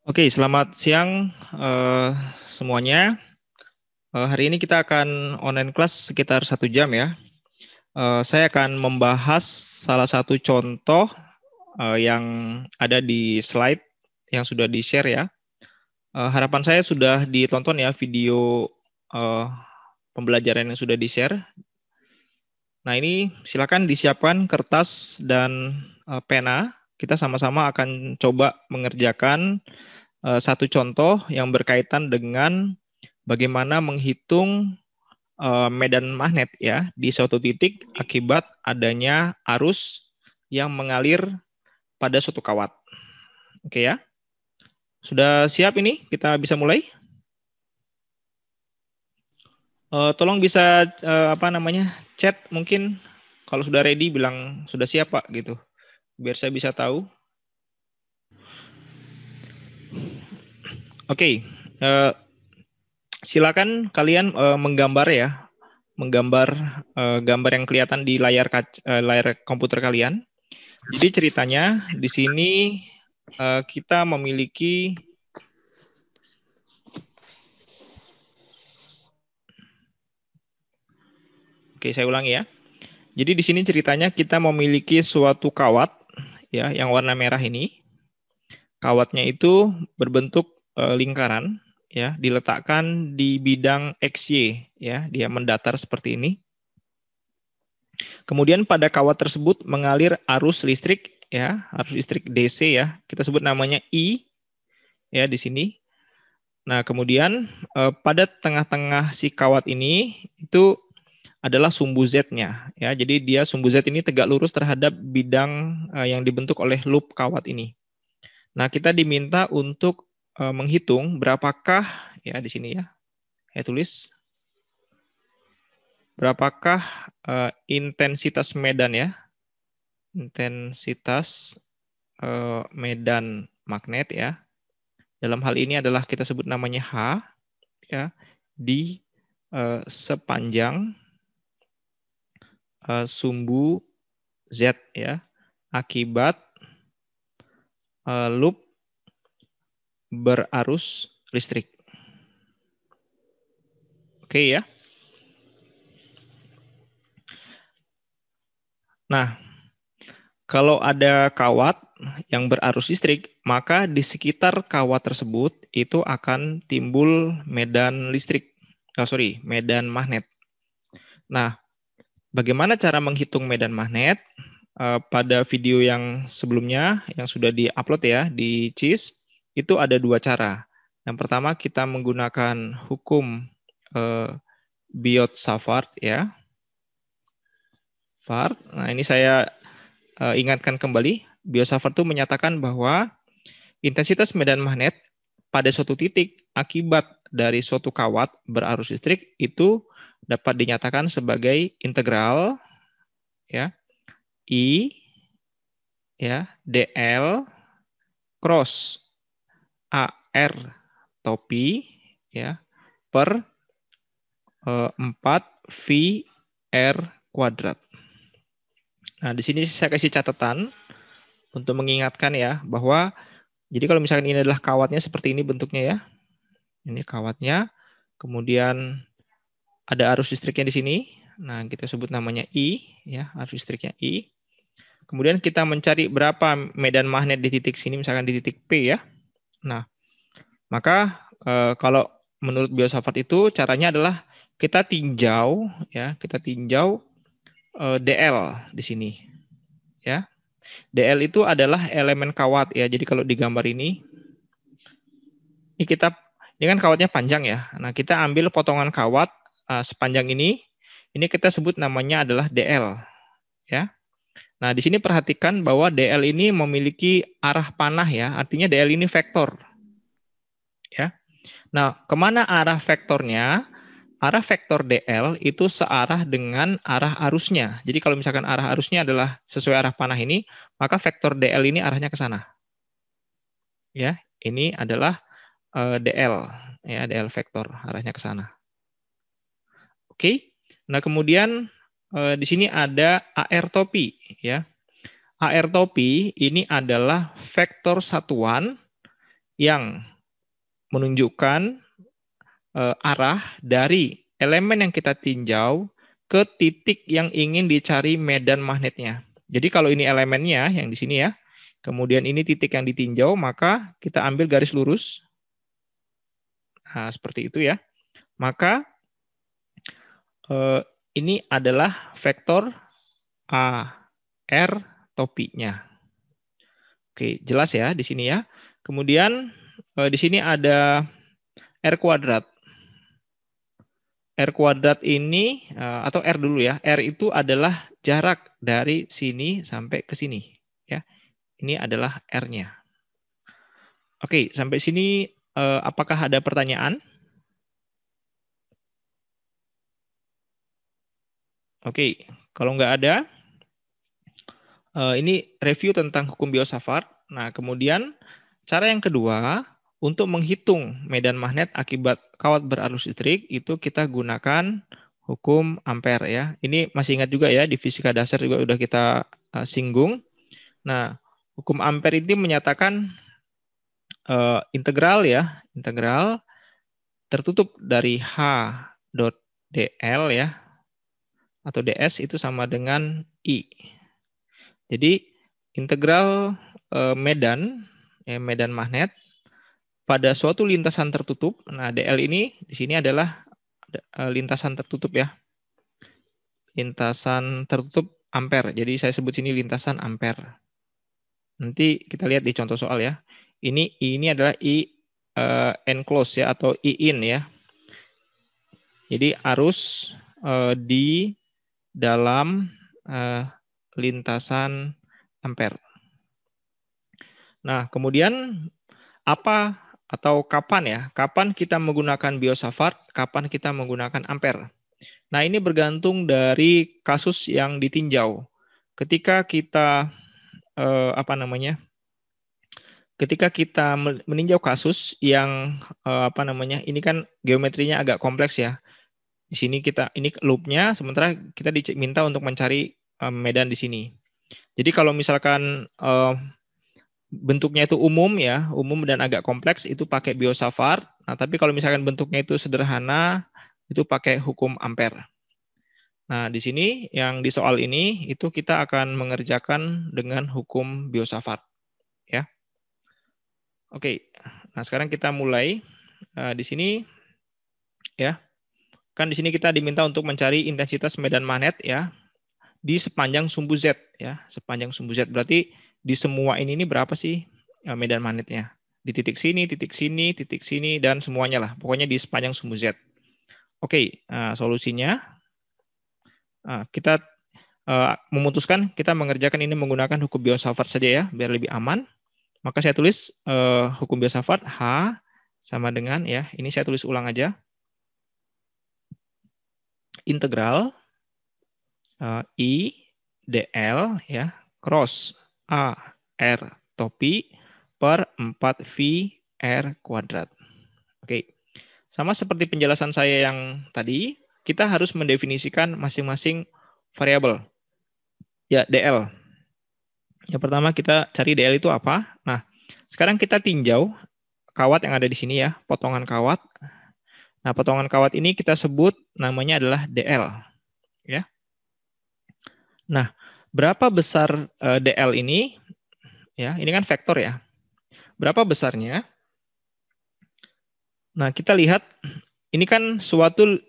Oke, selamat siang semuanya. Hari ini kita akan online class sekitar 1 jam ya. Saya akan membahas salah satu contoh yang ada di slide yang sudah di-share ya. Harapan saya sudah ditonton ya video pembelajaran yang sudah di-share. Nah ini silakan disiapkan kertas dan pena. Kita sama-sama akan coba mengerjakan satu contoh yang berkaitan dengan bagaimana menghitung medan magnet ya di suatu titik akibat adanya arus yang mengalir pada suatu kawat. Oke ya. Sudah siap ini? Kita bisa mulai? Tolong bisa chat mungkin kalau sudah ready bilang sudah siap Pak gitu. Biar saya bisa tahu. Oke. Silakan kalian menggambar ya. Menggambar gambar yang kelihatan di layar komputer kalian. Jadi ceritanya di sini kita memiliki Oke, saya ulangi ya. Jadi di sini ceritanya kita memiliki suatu kawat ya yang warna merah ini. Kawatnya itu berbentuk lingkaran ya, diletakkan di bidang XY ya, dia mendatar seperti ini. Kemudian pada kawat tersebut mengalir arus listrik ya, arus listrik DC ya. Kita sebut namanya I ya di sini. Nah, kemudian pada tengah-tengah si kawat ini itu adalah sumbu Z-nya ya. Jadi dia sumbu Z ini tegak lurus terhadap bidang yang dibentuk oleh loop kawat ini. Nah, kita diminta untuk menghitung berapakah ya di sini ya. Saya tulis berapakah intensitas medan ya. Intensitas medan magnet ya. Dalam hal ini adalah kita sebut namanya H ya di sepanjang sumbu Z ya akibat loop berarus listrik. Oke ya. Nah, kalau ada kawat yang berarus listrik, maka di sekitar kawat tersebut itu akan timbul medan listrik. Medan magnet. Nah, bagaimana cara menghitung medan magnet? Pada video yang sebelumnya yang sudah di-upload ya di CIS, itu ada 2 cara. Yang pertama kita menggunakan hukum Biot-Savart ya. Nah, ini saya ingatkan kembali, Biot-Savart itu menyatakan bahwa intensitas medan magnet pada suatu titik akibat dari suatu kawat berarus listrik itu dapat dinyatakan sebagai integral ya I ya dl cross AR topi ya per 4VR kuadrat. Nah, di sini saya kasih catatan untuk mengingatkan ya bahwa jadi kalau misalkan ini adalah kawatnya seperti ini bentuknya ya. Ini kawatnya. Kemudian ada arus listriknya di sini. Nah, kita sebut namanya I ya, arus listriknya I. Kemudian kita mencari berapa medan magnet di titik sini misalkan di titik P ya. Nah, maka kalau menurut Biot-Savart itu caranya adalah kita tinjau ya, kita tinjau DL di sini ya. DL itu adalah elemen kawat ya. Jadi kalau di gambar ini ini kan kawatnya panjang ya. Nah, kita ambil potongan kawat sepanjang ini kita sebut namanya adalah DL ya. Nah, di sini perhatikan bahwa DL ini memiliki arah panah ya. Artinya DL ini vektor ya. Nah, kemana arah vektornya? Arah vektor DL itu searah dengan arah arusnya. Jadi kalau misalkan arah arusnya adalah sesuai arah panah ini, maka vektor DL ini arahnya ke sana. Ya, ini adalah DL, ya DL vektor arahnya ke sana. Oke. Nah, kemudian di sini ada AR topi, ya. AR topi ini adalah vektor satuan yang menunjukkan arah dari elemen yang kita tinjau ke titik yang ingin dicari medan magnetnya. Jadi kalau ini elemennya yang di sini ya, kemudian ini titik yang ditinjau, maka kita ambil garis lurus. Nah, seperti itu ya. Maka ini adalah vektor A, R, topinya. Oke, jelas ya di sini ya. Kemudian di sini ada R kuadrat. R kuadrat ini, atau R dulu ya, R itu adalah jarak dari sini sampai ke sini. Ya, ini adalah R-nya. Oke, sampai sini apakah ada pertanyaan? Oke, kalau nggak ada, ini review tentang hukum Biot-Savart. Nah, kemudian cara yang kedua, untuk menghitung medan magnet akibat kawat berarus listrik, itu kita gunakan hukum Ampere ya. Ini masih ingat juga ya, di fisika dasar juga udah kita singgung. Nah, hukum Ampere ini menyatakan integral ya, integral tertutup dari H dot dl ya, atau ds itu sama dengan I. Jadi integral medan, ya, medan magnet pada suatu lintasan tertutup. Nah, dl ini di sini adalah lintasan tertutup ya, lintasan tertutup ampere. Jadi saya sebut sini lintasan ampere. Nanti kita lihat di contoh soal ya. Ini adalah I enclose ya, atau I in ya. Jadi arus di dalam lintasan ampere. Nah, kemudian apa atau kapan ya? Kapan kita menggunakan Biot-Savart? Kapan kita menggunakan ampere? Nah, ini bergantung dari kasus yang ditinjau. Ketika kita ketika kita meninjau kasus yang ini kan geometrinya agak kompleks ya. Di sini ini loopnya, sementara kita diminta untuk mencari medan di sini. Jadi kalau misalkan bentuknya itu umum ya, umum dan agak kompleks, itu pakai Biot-Savart. Nah, tapi kalau misalkan bentuknya itu sederhana, itu pakai hukum Ampere. Nah, di sini yang di soal ini itu kita akan mengerjakan dengan hukum Biot-Savart ya. Oke. Nah, sekarang kita mulai di sini ya. Kan di sini kita diminta untuk mencari intensitas medan magnet ya di sepanjang sumbu Z ya, sepanjang sumbu Z. Berarti di semua ini berapa sih medan magnetnya? Di titik sini, titik sini, titik sini, dan semuanya lah. Pokoknya di sepanjang sumbu Z. Oke, solusinya kita memutuskan kita mengerjakan ini menggunakan hukum Biot-Savart saja ya, biar lebih aman. Maka saya tulis hukum Biot-Savart H sama dengan ya, ini saya tulis ulang aja. Integral I dl ya cross A R topi per 4V R kuadrat. Oke. Sama seperti penjelasan saya yang tadi, kita harus mendefinisikan masing-masing variabel. Ya, dl. Yang pertama kita cari dl itu apa? Nah, sekarang kita tinjau kawat yang ada di sini ya, potongan kawat. Nah, potongan kawat ini kita sebut namanya adalah dl. Ya. Nah, berapa besar dl ini? Ya, ini kan vektor ya. Berapa besarnya? Nah, kita lihat ini kan suatu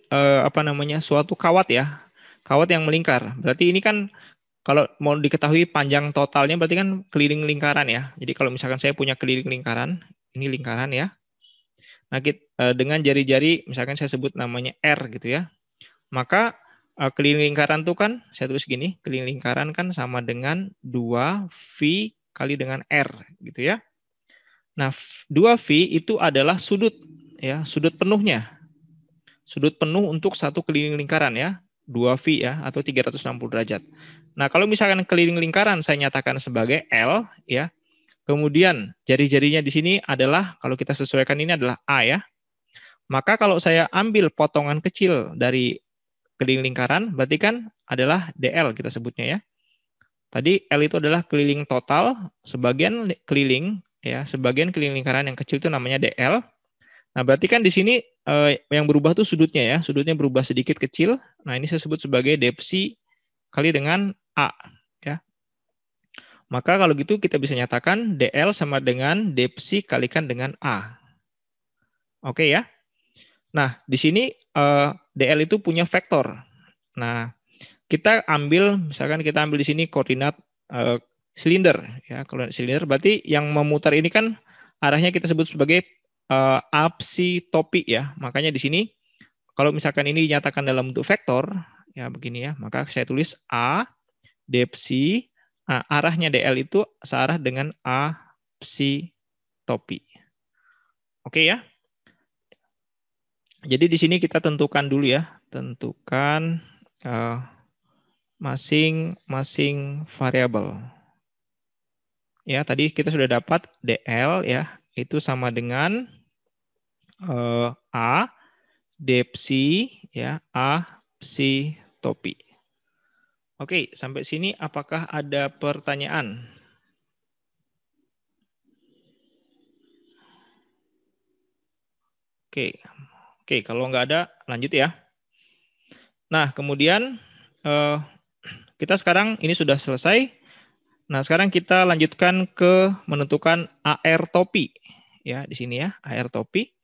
suatu kawat ya. Kawat yang melingkar. Berarti ini kan kalau mau diketahui panjang totalnya berarti kan keliling lingkaran ya. Jadi kalau misalkan saya punya keliling lingkaran, ini lingkaran ya. Nah, dengan jari-jari misalkan saya sebut namanya R gitu ya. Maka keliling lingkaran itu kan saya tulis gini, keliling lingkaran kan sama dengan 2V kali dengan R gitu ya. Nah, 2V itu adalah sudut ya, sudut penuhnya. Sudut penuh untuk satu keliling lingkaran ya, 2V ya, atau 360 derajat. Nah, kalau misalkan keliling lingkaran saya nyatakan sebagai L ya. Kemudian jari-jarinya di sini adalah, kalau kita sesuaikan ini adalah A ya. Maka kalau saya ambil potongan kecil dari keliling lingkaran, berarti kan adalah DL kita sebutnya ya. Tadi L itu adalah keliling total, sebagian keliling ya, sebagian keliling lingkaran yang kecil itu namanya DL. Nah, berarti kan di sini yang berubah tuh sudutnya ya, sudutnya berubah sedikit kecil. Nah, ini saya sebut sebagai depsi kali dengan A, ya. Maka kalau gitu kita bisa nyatakan DL sama dengan depsi kalikan dengan A. Oke ya. Nah, di sini DL itu punya vektor. Nah, kita ambil, misalkan kita ambil di sini koordinat silinder, ya. Koordinat silinder berarti yang memutar ini kan arahnya kita sebut sebagai absitopi ya. Makanya di sini kalau misalkan ini dinyatakan dalam bentuk vektor, ya begini ya, maka saya tulis A depsi. Nah, arahnya DL itu searah dengan A psi topi. Oke ya. Jadi di sini kita tentukan dulu ya, tentukan masing-masing variabel. Ya, tadi kita sudah dapat DL ya, itu sama dengan A depsi ya, A psi topi. Oke, sampai sini apakah ada pertanyaan? Oke, kalau nggak ada, lanjut ya. Nah, kemudian kita sekarang ini sudah selesai. Nah, sekarang kita lanjutkan ke menentukan AR topi. Ya, di sini ya, AR topi.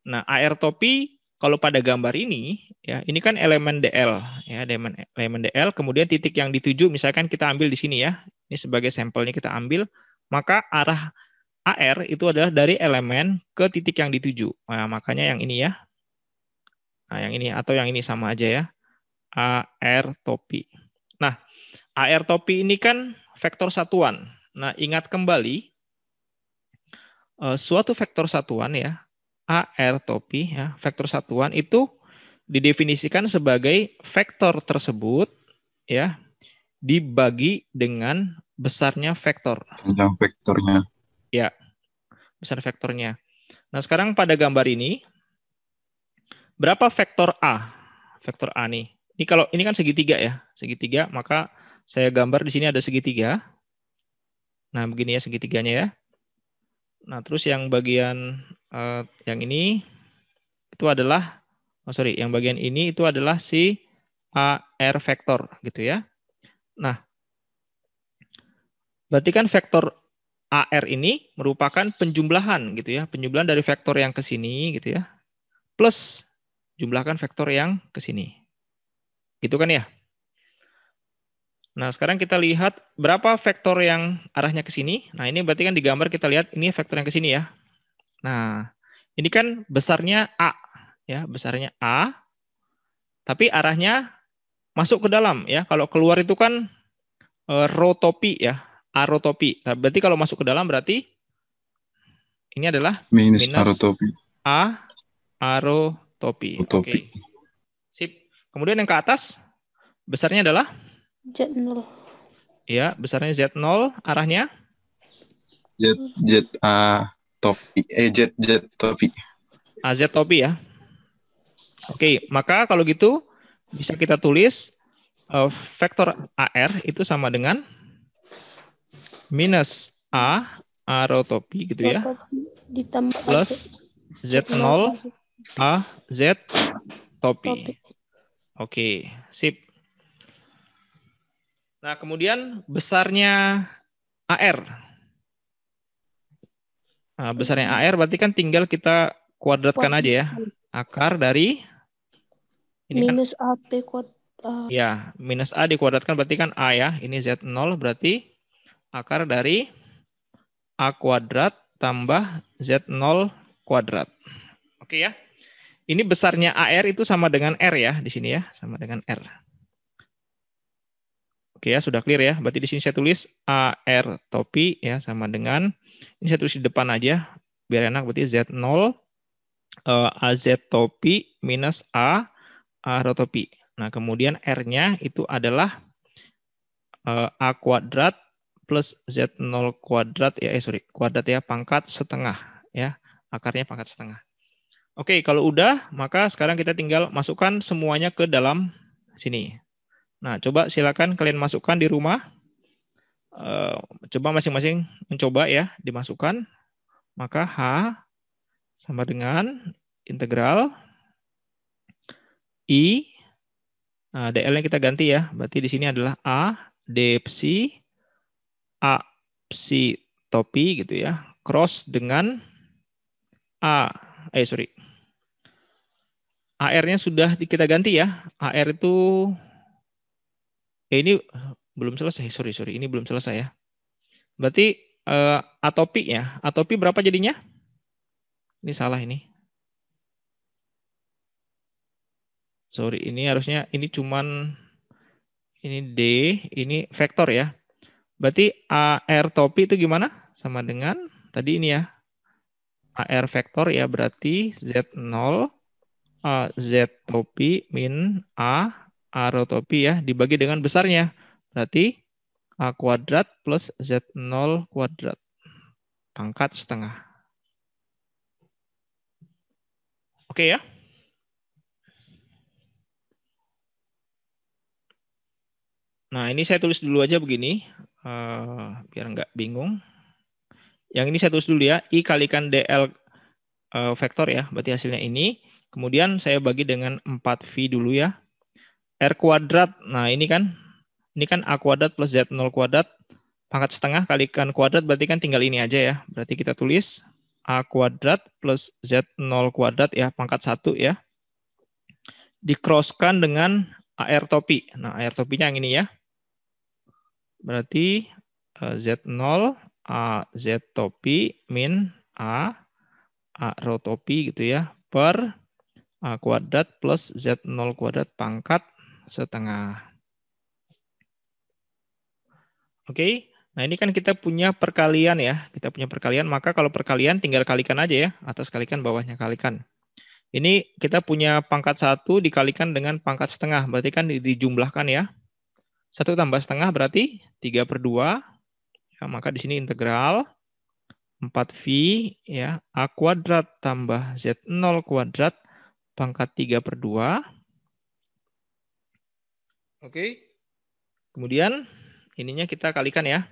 Nah, AR topi kalau pada gambar ini, ya, ini kan elemen DL, ya, elemen DL. Kemudian titik yang dituju, misalkan kita ambil di sini ya, ini sebagai sampelnya kita ambil, maka arah AR itu adalah dari elemen ke titik yang dituju. Nah, makanya yang ini ya, nah yang ini atau yang ini sama aja ya, AR topi. Nah, AR topi ini kan vektor satuan. Nah, ingat kembali suatu vektor satuan ya, AR topi ya, vektor satuan itu didefinisikan sebagai vektor tersebut ya dibagi dengan besarnya vektor. Panjang vektornya. Ya, besar vektornya. Nah, sekarang pada gambar ini berapa vektor A? Vektor A nih. Ini kalau ini kan segitiga ya, segitiga, maka saya gambar di sini ada segitiga. Nah, begini ya segitiganya ya. Nah, terus yang bagian yang ini itu adalah yang bagian ini itu adalah si AR vektor gitu ya. Nah, berarti kan vektor AR ini merupakan penjumlahan gitu ya, penjumlahan dari vektor yang ke sini gitu ya, plus jumlahkan vektor yang ke sini. Gitu kan ya? Nah, sekarang kita lihat berapa vektor yang arahnya ke sini. Nah, ini berarti kan di gambar kita lihat ini vektor yang ke sini ya. Nah, ini kan besarnya A ya, besarnya A, tapi arahnya masuk ke dalam ya. Kalau keluar itu kan rotopi ya, arotopi. Nah, berarti kalau masuk ke dalam berarti ini adalah Minus minus arotopi. A arotopi. Arotopi. Oke. Sip. Kemudian yang ke atas besarnya adalah Z0. ya, besarnya Z0, arahnya Z topi. Z topi. AZ topi ya. Oke, maka kalau gitu bisa kita tulis vektor AR itu sama dengan minus A arotopi gitu ya, Ditambah plus Z0 AZ topi. Oke, sip. Nah, kemudian besarnya AR. Nah, besarnya AR berarti kan tinggal kita kuadratkan aja ya. Akar dari ini minus kan AP kuadrat. ya, minus A dikuadratkan berarti kan A ya. Ini Z0 berarti akar dari A kuadrat tambah Z0 kuadrat. Oke ya. Ini besarnya AR itu sama dengan R ya di sini ya, sama dengan R. Oke ya, sudah clear ya. Berarti di sini saya tulis AR topi ya sama dengan ini saya tulis di depan aja biar enak, berarti Z0 AZ topi minus A rotopi. Nah, kemudian R-nya itu adalah A kuadrat plus Z0 kuadrat ya, kuadrat ya, pangkat setengah ya. Akarnya pangkat setengah. Oke, kalau udah, maka sekarang kita tinggal masukkan semuanya ke dalam sini. Nah, coba silakan kalian masukkan di rumah. Coba masing-masing mencoba ya, dimasukkan. Maka H sama dengan integral I. Nah, DL-nya kita ganti ya. Berarti di sini adalah A, D psi, A psi topi gitu ya. Cross dengan AR-nya sudah kita ganti ya. AR itu ini belum selesai. Sorry. Ini belum selesai ya. Berarti atopi ya. Atopi berapa jadinya? Ini salah ini. Sorry, ini harusnya ini cuman ini D, ini vektor ya. Berarti AR topi itu gimana? Sama dengan tadi ini ya. AR vektor ya berarti Z0 Z topi min A rho topi ya dibagi dengan besarnya. Berarti A kuadrat plus Z0 kuadrat pangkat setengah. Oke ya. Nah ini saya tulis dulu aja begini. Biar nggak bingung. Yang ini saya tulis dulu ya. I kalikan DL vektor ya. Berarti hasilnya ini. Kemudian saya bagi dengan 4V dulu ya. R kuadrat. Nah ini kan A kuadrat plus Z0 kuadrat. Pangkat setengah kalikan kuadrat berarti kan tinggal ini aja ya. Berarti kita tulis A kuadrat plus Z0 kuadrat ya. Pangkat 1 ya. Dikrosskan dengan AR topi. Nah AR topinya yang ini ya. Berarti Z0 A Z topi min A rho topi gitu ya. Per A kuadrat plus Z0 kuadrat pangkat setengah. Oke. Nah ini kan kita punya perkalian ya. Kita punya perkalian, maka kalau perkalian tinggal kalikan aja ya. Atas kalikan, bawahnya kalikan. Ini kita punya pangkat 1 dikalikan dengan pangkat setengah. Berarti kan dijumlahkan ya. 1 tambah setengah berarti 3/2. Ya, maka di sini integral 4V ya. A kuadrat tambah Z0 kuadrat pangkat 3/2. Oke. Kemudian ininya kita kalikan ya.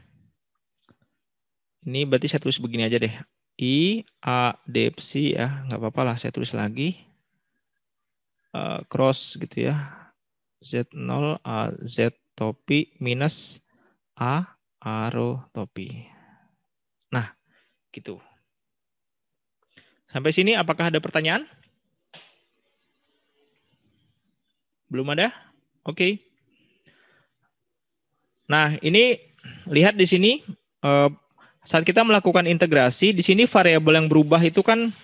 Ini berarti saya tulis begini aja deh. I, A, D psi ya. Nggak apa-apa lah saya tulis lagi. Cross gitu ya. Z0, A, Z topi minus A, rho topi. Nah, gitu. Sampai sini apakah ada pertanyaan? Belum ada? Oke. Nah, ini lihat di sini saat kita melakukan integrasi, di sini variabel yang berubah itu kan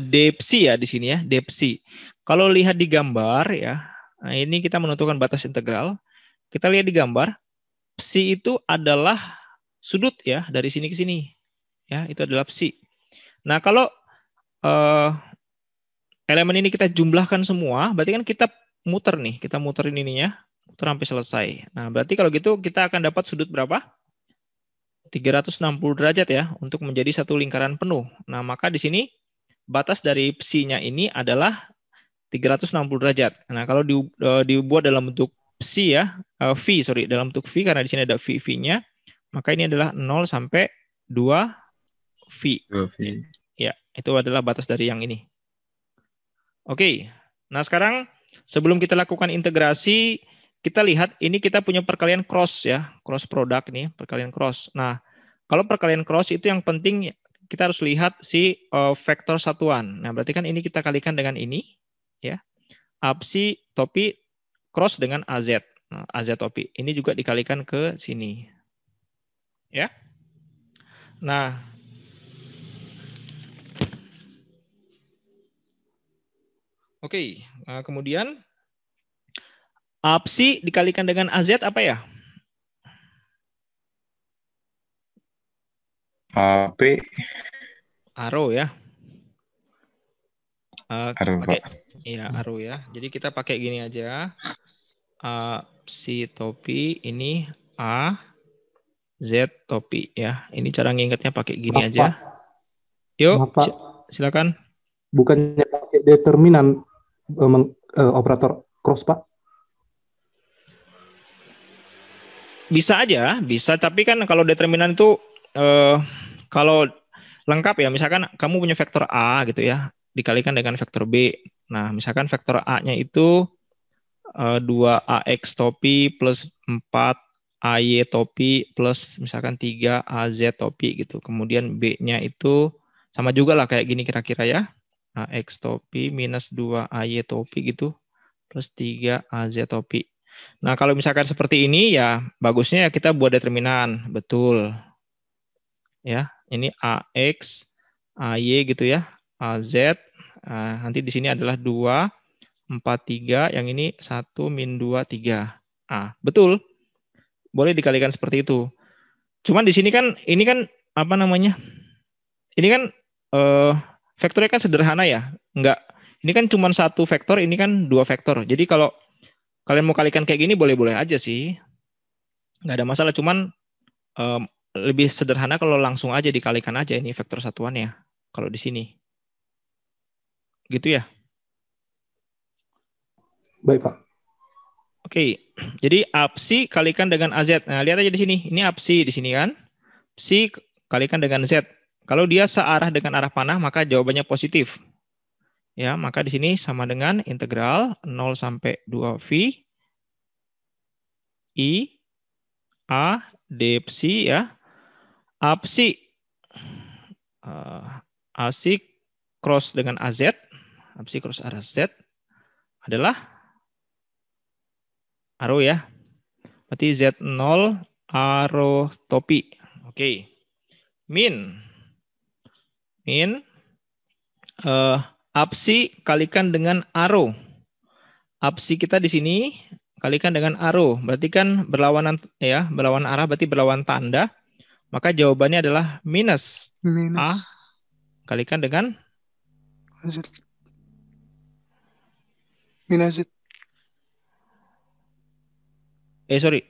D psi ya di sini ya, D psi. Kalau lihat di gambar ya, nah ini kita menentukan batas integral. Kita lihat di gambar, psi itu adalah sudut ya dari sini ke sini. Ya, itu adalah psi. Nah, kalau elemen ini kita jumlahkan semua, berarti kan kita muter nih, kita muterin ininya, muter sampai selesai. Nah, berarti kalau gitu kita akan dapat sudut berapa? 360 derajat ya, untuk menjadi satu lingkaran penuh. Nah, maka di sini batas dari psi-nya ini adalah 360 derajat. Nah, kalau dibuat dalam bentuk psi ya, dalam bentuk V, karena di sini ada V-nya, maka ini adalah 0 sampai 2 V. 2V. Ya, itu adalah batas dari yang ini. Oke, nah sekarang sebelum kita lakukan integrasi, kita lihat ini kita punya perkalian cross ya, cross product nih, perkalian cross. Nah, kalau perkalian cross itu yang penting kita harus lihat si vektor satuan. Nah, berarti kan ini kita kalikan dengan ini, ya. A psi topi cross dengan AZ. Nah, AZ topi. Ini juga dikalikan ke sini. Ya. Nah, oke. Nah, kemudian A psi dikalikan dengan AZ apa ya? AP. Arrow ya. Arrow, Pakai Pak. iya arrow ya. Jadi kita pakai gini aja. A psi topi ini A Z topi ya. Ini cara ngingetnya pakai gini Maaf, aja. Pak. Yuk, Maaf, Pak. silakan. Bukannya pakai determinan operator cross, Pak? Bisa aja, bisa. Tapi kan kalau determinan itu kalau lengkap ya. Misalkan kamu punya vektor A gitu ya, dikalikan dengan vektor B. Nah, misalkan vektor A-nya itu 2AX topi plus 4 AY topi plus misalkan 3 AZ topi gitu. Kemudian B-nya itu sama juga lah kayak gini kira-kira ya. AX topi minus 2 AY topi gitu plus 3 AZ topi. Nah, kalau misalkan seperti ini ya bagusnya ya kita buat determinan. Betul. Ya, ini AX, AY gitu ya. AZ. Nanti di sini adalah 2 4, 3, yang ini 1, min 2, 3. Betul. Boleh dikalikan seperti itu. Cuman di sini kan, ini kan, apa namanya, ini kan vektornya kan sederhana ya. Enggak, ini kan cuma satu vektor, ini kan dua vektor. Jadi kalau kalian mau kalikan kayak gini, boleh-boleh aja sih. Nggak ada masalah, cuman lebih sederhana kalau langsung aja dikalikan aja ini vektor satuannya. Kalau di sini. Gitu ya. Baik, Pak. Oke, jadi APSI kalikan dengan AZ. Nah, lihat aja di sini. Ini APSI di sini kan. Psi kalikan dengan Z. Kalau dia searah dengan arah panah, maka jawabannya positif. Ya, maka di sini sama dengan integral 0 sampai 2V I A D psi ya. A psi A psi cross dengan AZ. A psi cross AZ adalah arrow ya. Berarti Z0 arrow topi. Oke. Min APSI kalikan dengan arrow. APSI kita di sini kalikan dengan arrow. Berarti kan berlawanan ya, berlawanan arah berarti berlawan tanda. Maka jawabannya adalah minus A kalikan dengan Z. Minus Z. sorry.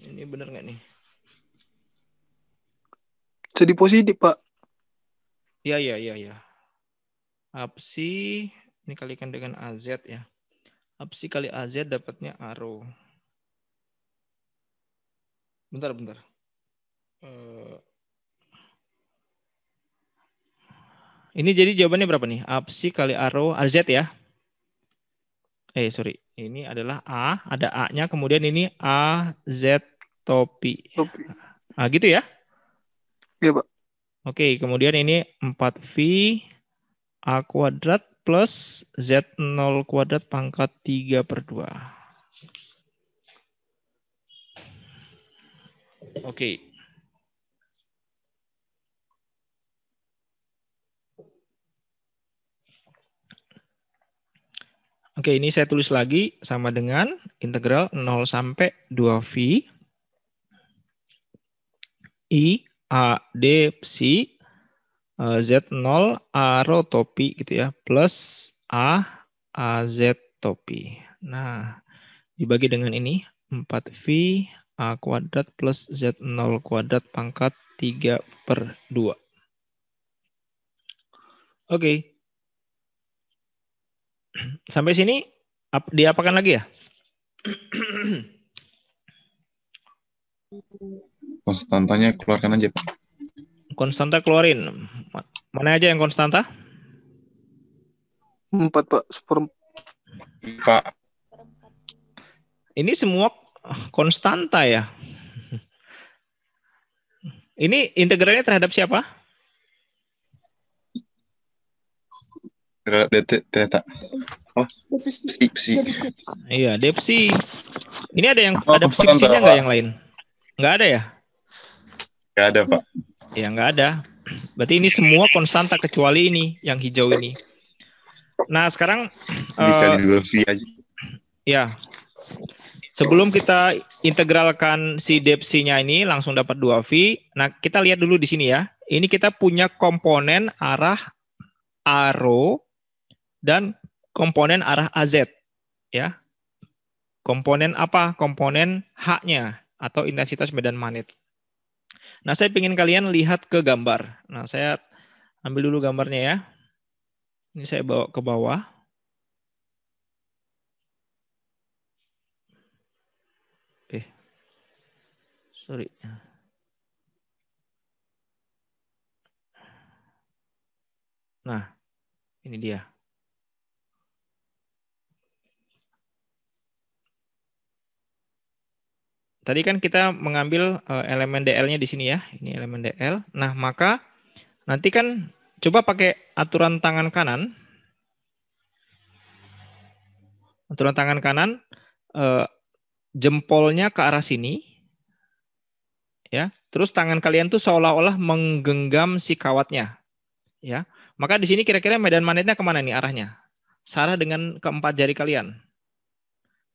Ini benar nggak nih? Jadi positif, Pak. Iya. APSI ini kalikan dengan AZ ya. APSI kali AZ dapatnya arrow. Bentar. Ini jadi jawabannya berapa nih? APSI kali arrow AZ ya. Sorry. Ini adalah A, ada A-nya, kemudian ini AZ topi. Topi. Gitu ya. Iya, Pak. Oke, kemudian ini 4V A kuadrat plus Z0 kuadrat pangkat 3/2. Oke. Oke, ini saya tulis lagi sama dengan integral 0 sampai 2V I A D psi Z0 arrow topi gitu ya, plus A AZ topi. Nah, dibagi dengan ini 4V A kuadrat plus Z0 kuadrat pangkat 3/2. Oke. Sampai sini diapakan lagi ya? Konstantanya keluarkan aja, Pak. Konstanta keluarin. Mana aja yang konstanta? 4, Pak. Pak, Ini semua konstanta ya. Ini integralnya terhadap siapa? Theta. Oh, psi. Iya, Depsi. Ini ada yang Oh, ada konstanta, psi-psinya Pak. nggak yang lain? Nggak ada ya? Nggak ada, Pak. Ya nggak ada. Berarti ini semua konstanta kecuali ini yang hijau ini. Nah sekarang Dikali 2V aja. ya sebelum kita integralkan si Depsi-nya ini langsung dapat 2V. Nah kita lihat dulu di sini ya. Ini kita punya komponen arah arrow dan komponen arah AZ ya. Komponen apa? Komponen H-nya atau intensitas medan magnet. Nah, saya ingin kalian lihat ke gambar. Nah, saya ambil dulu gambarnya ya. Ini saya bawa ke bawah. Sorry. Nah, ini dia. Tadi kan kita mengambil elemen DL-nya di sini ya. Ini elemen DL. Nah, maka nanti kan coba pakai aturan tangan kanan. Aturan tangan kanan, jempolnya ke arah sini. Ya, terus tangan kalian tuh seolah-olah menggenggam si kawatnya. Ya, maka di sini kira-kira medan magnetnya kemana nih arahnya? Searah dengan keempat jari kalian.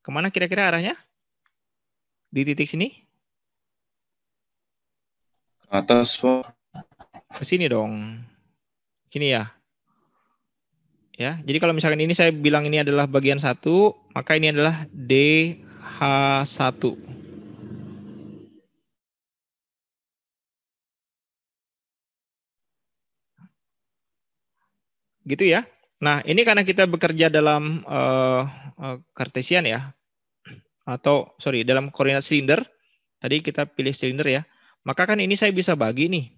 Kemana kira-kira arahnya? Di titik sini? Atas, Pak. Ke sini dong. Sini ya. Ya, jadi kalau misalkan ini saya bilang ini adalah bagian 1, maka ini adalah DH1. Gitu ya. Nah, ini karena kita bekerja dalam Kartesian ya. Atau sorry, dalam koordinat silinder. Tadi kita pilih silinder ya. Maka kan ini saya bisa bagi nih.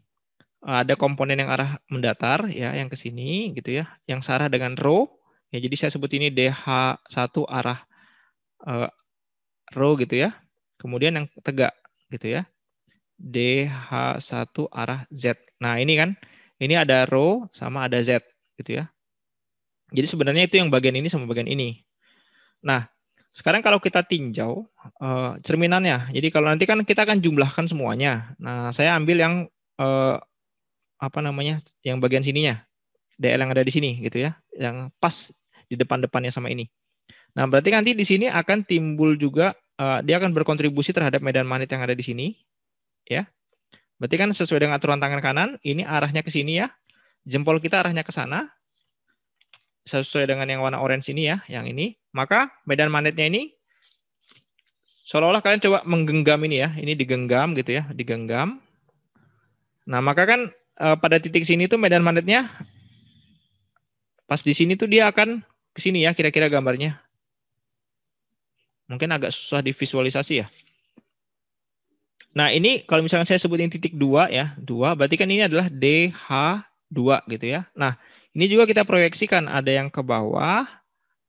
Ada komponen yang arah mendatar ya, yang ke sini gitu ya, yang searah dengan rho. Ya, jadi saya sebut ini DH1 arah rho gitu ya. Kemudian yang tegak gitu ya. DH1 arah Z. Nah, ini kan ini ada rho sama ada Z gitu ya. Jadi sebenarnya itu yang bagian ini sama bagian ini. Nah, sekarang kalau kita tinjau cerminannya. Jadi kalau nanti kan kita akan jumlahkan semuanya. Nah, saya ambil yang yang bagian sininya. DL yang ada di sini gitu ya, yang pas di depan-depannya sama ini. Nah, berarti nanti di sini akan timbul juga dia akan berkontribusi terhadap medan magnet yang ada di sini, ya. Berarti kan sesuai dengan aturan tangan kanan, ini arahnya ke sini ya. Jempol kita arahnya ke sana. Sesuai dengan yang warna orange ini ya, yang ini. Maka medan magnetnya ini seolah-olah kalian coba menggenggam ini ya. Ini digenggam gitu ya, digenggam. Nah, maka kan pada titik sini tuh medan magnetnya pas di sini tuh dia akan ke sini ya, kira-kira gambarnya. Mungkin agak susah divisualisasi ya. Nah, ini kalau misalkan saya sebutin titik 2 ya, 2 berarti kan ini adalah DH2 gitu ya. Nah, ini juga kita proyeksikan ada yang ke bawah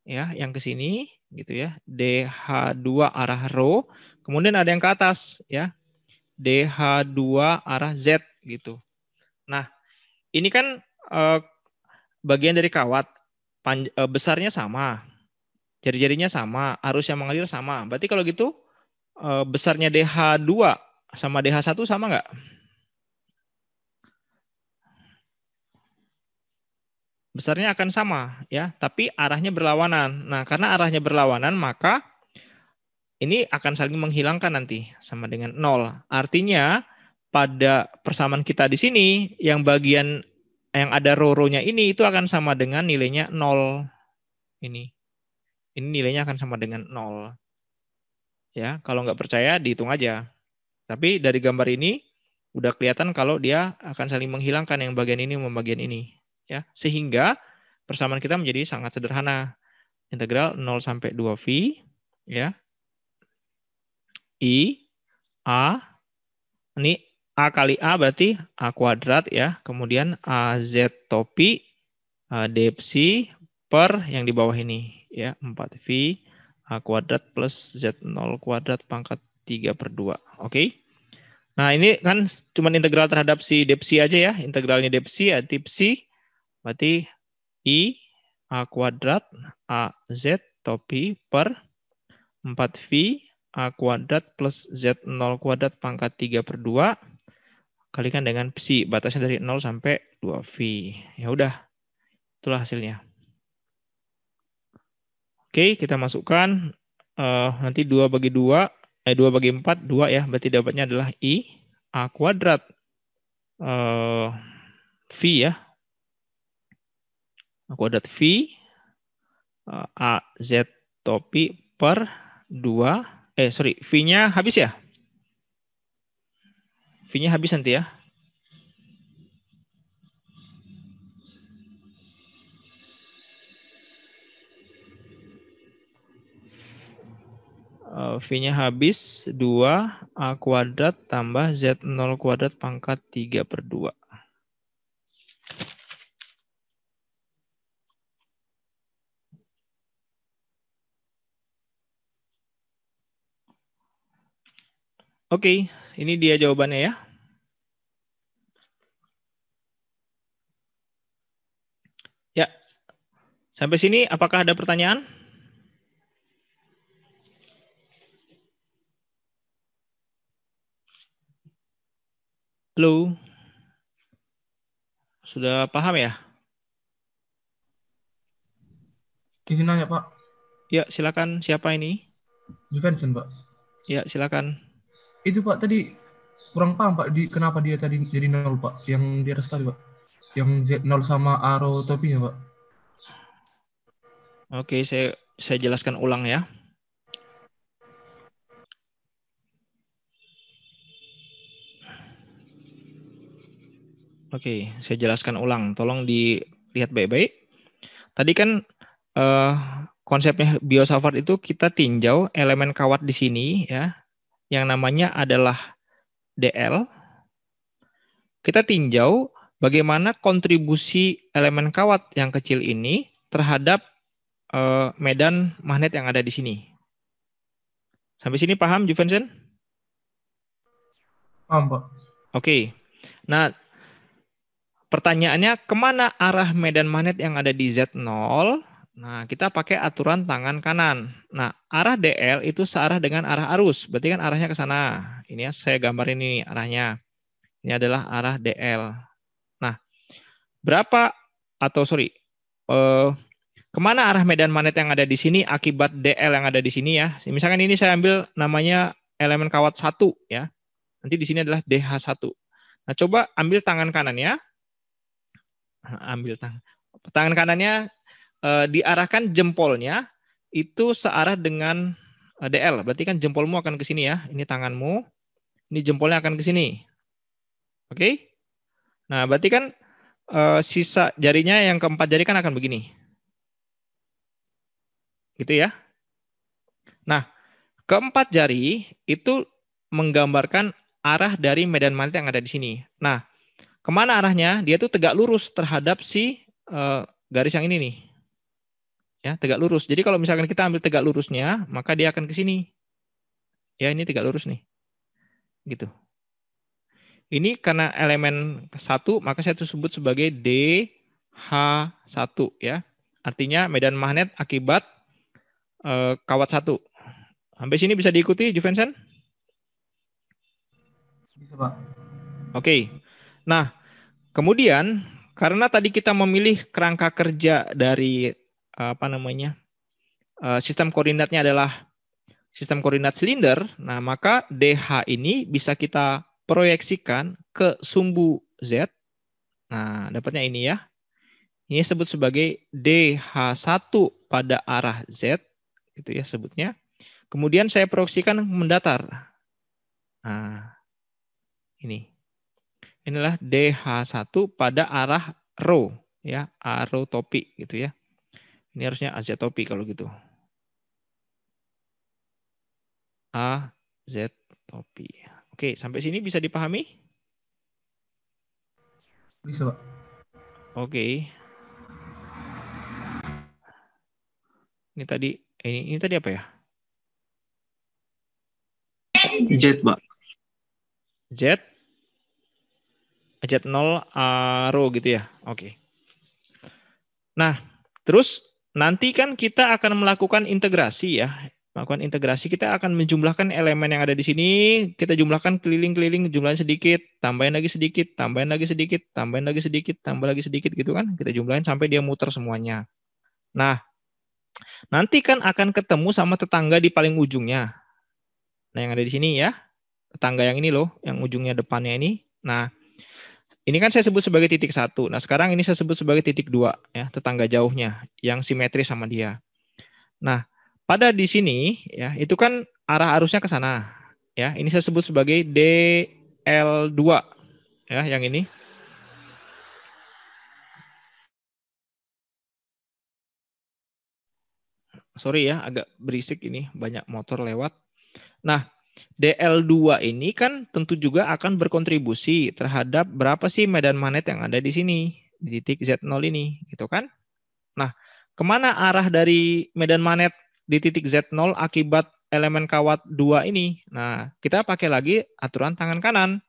ya, yang ke sini gitu ya. DH2 arah rho, kemudian ada yang ke atas ya. DH2 arah Z gitu. Nah, ini kan bagian dari kawat, besarnya sama. Jari-jarinya sama, arus yang mengalir sama. Berarti kalau gitu besarnya DH2 sama DH1 sama nggak? Besarnya akan sama ya, tapi arahnya berlawanan. Nah, karena arahnya berlawanan maka ini akan saling menghilangkan nanti sama dengan 0. Artinya pada persamaan kita di sini yang bagian yang ada rho-nya ini itu akan sama dengan nilainya 0. Ini nilainya akan sama dengan 0. Ya, kalau nggak percaya dihitung aja. Tapi dari gambar ini udah kelihatan kalau dia akan saling menghilangkan yang bagian ini sama bagian ini. Ya, sehingga persamaan kita menjadi sangat sederhana. Integral 0 sampai 2V ya. I A ini A kali A berarti A kuadrat ya. Kemudian AZ topi D psi per yang di bawah ini ya 4V A kuadrat plus Z0 kuadrat pangkat 3/2. Oke. Nah, ini kan cuma integral terhadap si depsi aja ya. Integralnya depsi, tipsi. Berarti I A kuadrat AZ topi per 4V A kuadrat plus Z0 kuadrat pangkat 3/2. Kalikan dengan psi. Batasnya dari 0 sampai 2V. Ya udah. Itulah hasilnya. Oke, kita masukkan. Nanti 2/2. 2/4, 2 ya. Berarti dapatnya adalah I A kuadrat V ya. A kuadrat V AZ topi per 2. V-nya habis ya? V-nya habis nanti ya. V-nya habis 2 A kuadrat tambah Z0 kuadrat pangkat 3/2. Oke, ini dia jawabannya ya. Ya, sampai sini apakah ada pertanyaan? Halo? Sudah paham ya? Izin nanya Pak, Ya, silakan. Siapa ini? Juvensen Pak. Ya, silakan. Itu Pak tadi kurang paham Pak, kenapa dia tadi jadi 0 Pak, yang di atas tadi Pak. Yang Z0 sama arrow topinya Pak. Oke, saya jelaskan ulang ya. Oke, saya jelaskan ulang. Tolong dilihat baik-baik. Tadi kan konsepnya biosafar itu kita tinjau elemen kawat di sini ya, yang namanya adalah DL. Kita tinjau bagaimana kontribusi elemen kawat yang kecil ini terhadap medan magnet yang ada di sini. Sampai sini paham, Juvensen? Paham Pak. Oke. Nah, pertanyaannya kemana arah medan magnet yang ada di Z0? Nah, kita pakai aturan tangan kanan. Nah, arah DL itu searah dengan arah arus. Berarti kan arahnya ke sana. Ini ya, saya gambarin ini arahnya. Ini adalah arah DL. Nah, kemana arah medan magnet yang ada di sini akibat DL yang ada di sini ya. Misalkan ini saya ambil namanya elemen kawat 1 ya. Nanti di sini adalah DH1. Nah, coba ambil tangan kanannya. Ambil tangan kanannya, diarahkan jempolnya itu searah dengan DL. Berarti kan jempolmu akan ke sini ya. Ini tanganmu. Ini jempolnya akan ke sini. Oke? Nah, berarti kan sisa jarinya yang keempat jari kan akan begini. Gitu ya. Nah, keempat jari itu menggambarkan arah dari medan magnet yang ada di sini. Nah, kemana arahnya? Dia tuh tegak lurus terhadap si garis yang ini nih. Ya, tegak lurus. Jadi kalau misalkan kita ambil tegak lurusnya, maka dia akan ke sini. Ya, ini tegak lurus nih. Gitu. Ini karena elemen 1, maka saya sebut sebagai DH1 ya. Artinya medan magnet akibat kawat 1. Sampai sini bisa diikuti, Juvensen? Bisa Pak. Oke. Nah, kemudian karena tadi kita memilih kerangka kerja dari sistem koordinatnya adalah sistem koordinat silinder, nah maka DH ini bisa kita proyeksikan ke sumbu Z. Nah, dapatnya ini ya. Ini disebut sebagai DH1 pada arah Z, gitu ya sebutnya. Kemudian saya proyeksikan mendatar. Nah, ini. Inilah DH1 pada arah rho ya, arrow topi gitu ya. Ini harusnya AZ topi kalau gitu. AZ topi. Oke, sampai sini bisa dipahami? Bisa Pak. Oke. Ini tadi apa ya? Z, Pak. Z0 arrow gitu ya. Oke. Nah, terus nanti kan kita akan melakukan integrasi ya. Melakukan integrasi, kita akan menjumlahkan elemen yang ada di sini, kita jumlahkan keliling-keliling, jumlahnya sedikit, tambahin lagi sedikit, tambahin lagi sedikit, tambahin lagi sedikit, tambah lagi sedikit gitu kan. Kita jumlahin sampai dia muter semuanya. Nah, nanti kan akan ketemu sama tetangga di paling ujungnya. Nah, yang ada di sini ya. Tetangga yang ini loh, yang ujungnya depannya ini. Nah, ini kan saya sebut sebagai titik 1. Nah, sekarang ini saya sebut sebagai titik 2 ya, tetangga jauhnya yang simetris sama dia. Nah, pada di sini ya, itu kan arah arusnya ke sana. Ya, ini saya sebut sebagai DL2 ya, yang ini. Sorry ya, agak berisik ini, banyak motor lewat. Nah, DL2 ini kan tentu juga akan berkontribusi terhadap berapa sih medan magnet yang ada di sini, di titik Z0 ini, gitu kan? Nah, kemana arah dari medan magnet di titik Z0 akibat elemen kawat 2 ini. Nah, kita pakai lagi aturan tangan kanan.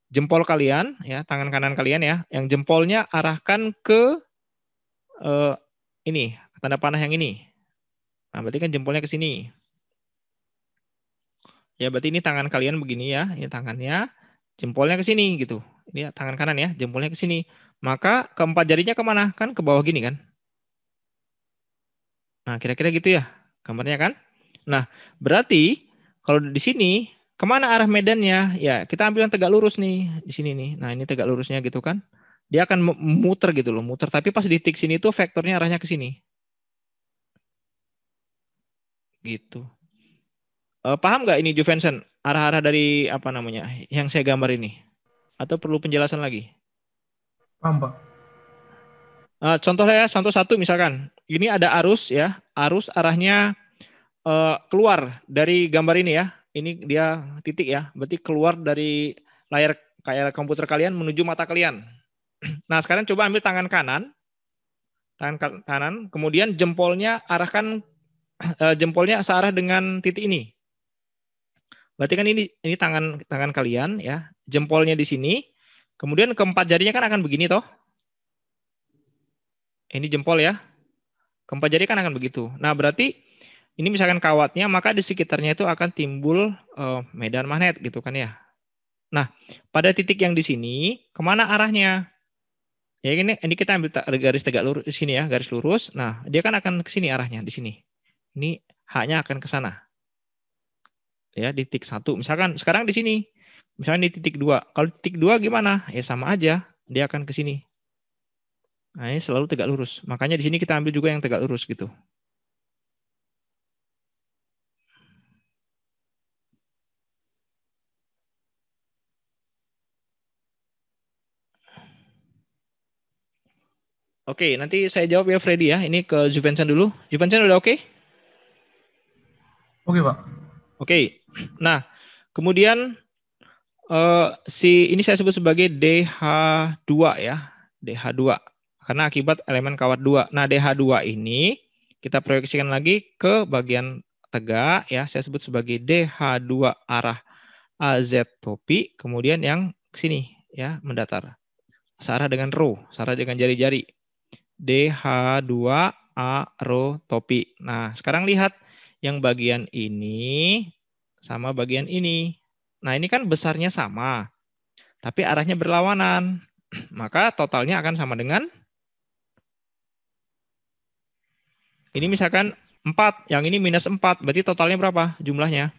Jempol kalian, ya, tangan kanan kalian ya, yang jempolnya arahkan ke ini, tanda panah yang ini. Nah, berarti kan jempolnya ke sini. Ya, berarti ini tangan kalian begini ya, ini tangannya, jempolnya ke sini gitu. Ini tangan kanan ya, jempolnya ke sini. Maka keempat jarinya kemana? Kan ke bawah gini kan? Nah, kira-kira gitu ya gambarnya kan? Nah, berarti kalau di sini kemana arah medannya? Ya, kita ambil yang tegak lurus nih di sini nih. Nah, ini tegak lurusnya gitu kan? Dia akan muter gitu loh, muter. Tapi pas di titik sini tuh vektornya arahnya ke sini. Gitu. Paham nggak ini Juvensen? Arah-arah dari apa namanya yang saya gambar ini? Atau perlu penjelasan lagi? Paham, Pak. Contohnya ya, contoh satu misalkan, ini ada arus ya, arus arahnya keluar dari gambar ini ya, ini dia titik ya, berarti keluar dari layar komputer kalian menuju mata kalian. Nah sekarang coba ambil tangan kanan, kemudian jempolnya arahkan jempolnya searah dengan titik ini. Berarti kan ini tangan kalian ya, jempolnya di sini, kemudian keempat jarinya kan akan begini toh. Ini jempol ya. Keempat jari kan akan begitu. Nah, berarti ini misalkan kawatnya, maka di sekitarnya itu akan timbul medan magnet gitu kan ya. Nah, pada titik yang di sini, kemana arahnya? Ya ini kita ambil garis tegak lurus di sini ya, garis lurus. Nah, dia kan akan ke sini arahnya di sini. Ini haknya akan ke sana. Ya, di titik 1. Misalkan sekarang di sini. Misalkan di titik 2. Kalau titik 2 gimana? Ya sama aja, dia akan ke sini. Nah, ini selalu tegak lurus. Makanya di sini kita ambil juga yang tegak lurus gitu. Oke, nanti saya jawab ya Freddy ya. Ini ke Juvensen dulu. Juvensen udah oke? Oke, Pak. Oke. Nah, kemudian ini saya sebut sebagai DH2 ya. DH2. Karena akibat elemen kawat 2. Nah, DH2 ini kita proyeksikan lagi ke bagian tegak ya. Saya sebut sebagai DH2 arah AZ topi, kemudian yang ke sini ya, mendatar. Searah dengan rho, searah dengan jari-jari. DH2A rho topi. Nah, sekarang lihat yang bagian ini sama bagian ini. Nah, ini kan besarnya sama, tapi arahnya berlawanan. Maka totalnya akan sama dengan ini misalkan 4, yang ini minus 4. Berarti totalnya berapa jumlahnya?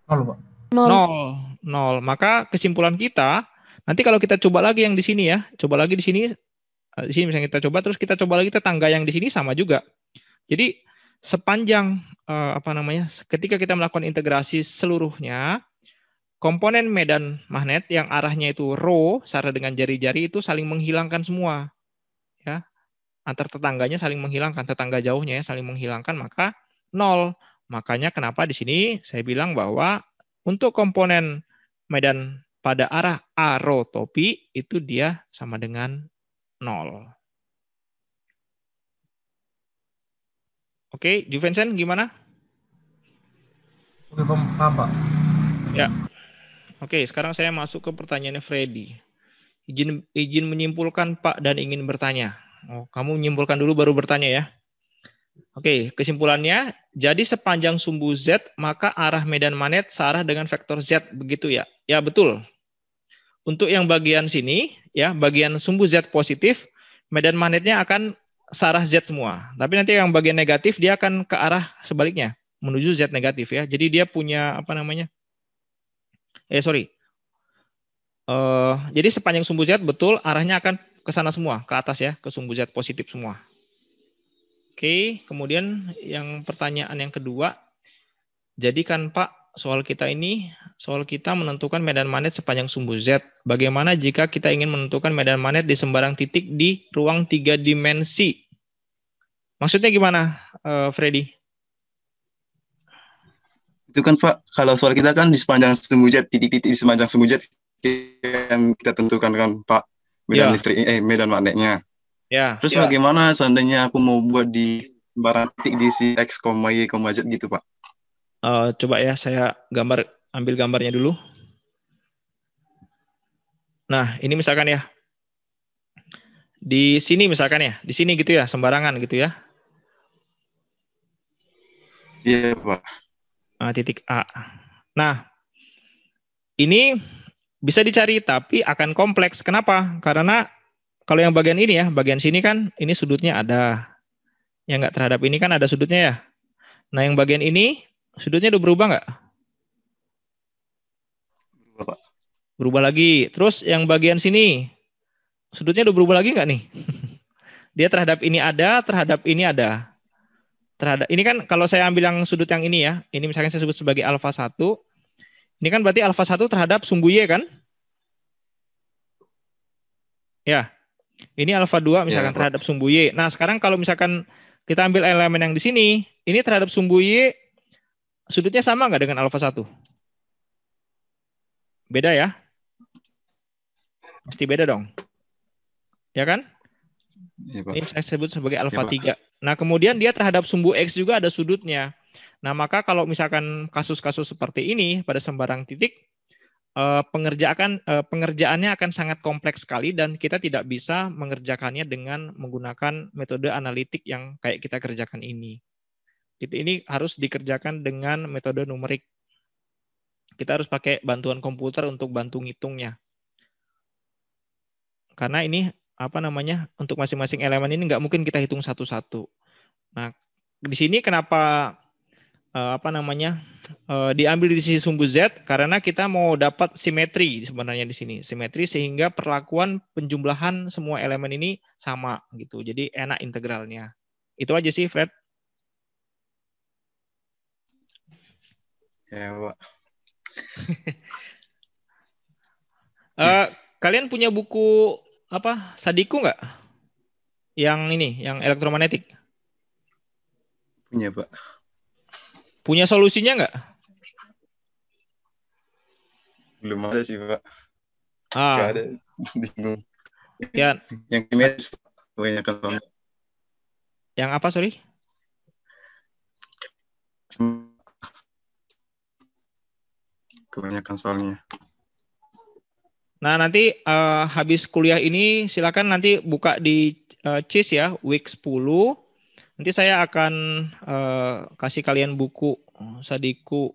0, Pak. 0. Maka kesimpulan kita, nanti kalau kita coba lagi yang di sini ya, coba lagi di sini misalnya kita coba, terus kita coba lagi tetangga yang di sini sama juga. Jadi sepanjang ketika kita melakukan integrasi seluruhnya, komponen medan magnet yang arahnya itu rho, searah dengan jari-jari itu saling menghilangkan semua. Ya. Antar tetangganya saling menghilangkan, tetangga jauhnya ya saling menghilangkan, maka 0. Makanya kenapa di sini saya bilang bahwa untuk komponen medan pada arah arrow topi itu dia sama dengan 0. Oke, Juvensen gimana? Oke, paham, Pak. Ya. Oke, sekarang saya masuk ke pertanyaannya Freddy. Izin menyimpulkan Pak dan ingin bertanya. Oh, kamu menyimpulkan dulu baru bertanya ya. Oke, kesimpulannya, jadi sepanjang sumbu Z, maka arah medan magnet searah dengan vektor Z, begitu ya? Ya, betul. Untuk yang bagian sini, ya, bagian sumbu Z positif, medan magnetnya akan searah Z semua. Tapi nanti yang bagian negatif, dia akan ke arah sebaliknya, menuju Z negatif ya. Jadi dia punya, jadi sepanjang sumbu Z, betul, arahnya akan ke sana semua, ke atas ya, ke sumbu Z positif semua. Oke, kemudian yang pertanyaan yang kedua, jadi kan Pak, soal kita menentukan medan magnet sepanjang sumbu Z. Bagaimana jika kita ingin menentukan medan magnet di sembarang titik di ruang 3 dimensi? Maksudnya gimana, Freddy? Itu kan Pak, kalau soal kita kan di sepanjang sumbu Z, titik-titik di sepanjang sumbu Z yang kita tentukan kan Pak, medan medan magnetnya. Ya. Terus bagaimana seandainya aku mau buat di barang titik di si X, Y, Z gitu Pak? Coba ya saya ambil gambarnya dulu. Nah, ini misalkan ya. Di sini misalkan ya, di sini gitu ya, sembarangan gitu ya. Iya, Pak. Titik A. Nah, ini bisa dicari tapi akan kompleks. Kenapa? Karena kalau yang bagian ini ya, bagian sini kan ini sudutnya ada. Yang nggak terhadap ini kan ada sudutnya ya. Nah, yang bagian ini sudutnya udah berubah nggak? Bapak. Berubah lagi. Terus yang bagian sini sudutnya udah berubah lagi nggak nih? Dia terhadap ini ada, terhadap ini ada. Terhadap ini kan kalau saya ambil yang sudut yang ini ya, ini misalnya saya sebut sebagai alfa 1. Ini kan berarti alfa 1 terhadap sumbu Y kan? Ya. Ini alfa 2 misalkan Ya, Pak. terhadap sumbu Y. Nah, sekarang kalau misalkan kita ambil elemen yang di sini, ini terhadap sumbu Y sudutnya sama nggak dengan alfa 1? Beda ya? Pasti beda dong. Ya kan? Iya, Pak. Ini saya sebut sebagai Ya, alfa Pak. 3. Nah, kemudian dia terhadap sumbu X juga ada sudutnya. Nah, maka kalau misalkan kasus-kasus seperti ini pada sembarang titik, pengerjaannya akan sangat kompleks sekali dan kita tidak bisa mengerjakannya dengan menggunakan metode analitik yang kayak kita kerjakan ini. Ini harus dikerjakan dengan metode numerik. Kita harus pakai bantuan komputer untuk bantu ngitungnya. Karena ini untuk masing-masing elemen ini nggak mungkin kita hitung satu-satu. Nah, di sini kenapa diambil di sisi sumbu Z karena kita mau dapat simetri sebenarnya di sini, simetri sehingga perlakuan penjumlahan semua elemen ini sama gitu. Jadi enak integralnya. Itu aja sih, Fred. Ya, Pak. Kalian punya buku Sadiku nggak? Yang ini, yang elektromagnetik? Punya, Pak. Punya solusinya nggak? Belum ada sih, Pak. Nggak Ah, ada. Bingung. ya, Yang kimia kebanyakan banget. yang apa, sorry? Kebanyakan soalnya. Nah, nanti habis kuliah ini silakan nanti buka di CIS ya, week 10. Nanti saya akan kasih kalian buku Sadiku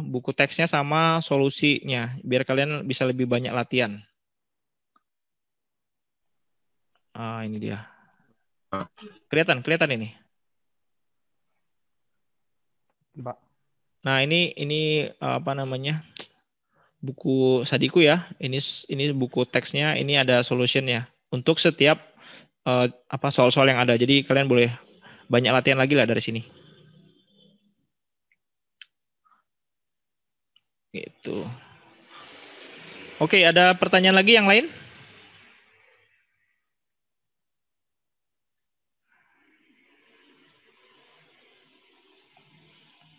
buku teksnya sama solusinya biar kalian bisa lebih banyak latihan. Ini dia. Kelihatan ini. Pak. Nah, ini buku Sadiku ya. Ini buku teksnya, ini ada solutionnya untuk setiap soal-soal yang ada. Jadi kalian boleh banyak latihan lagi lah dari sini. Gitu. Oke, ada pertanyaan lagi yang lain?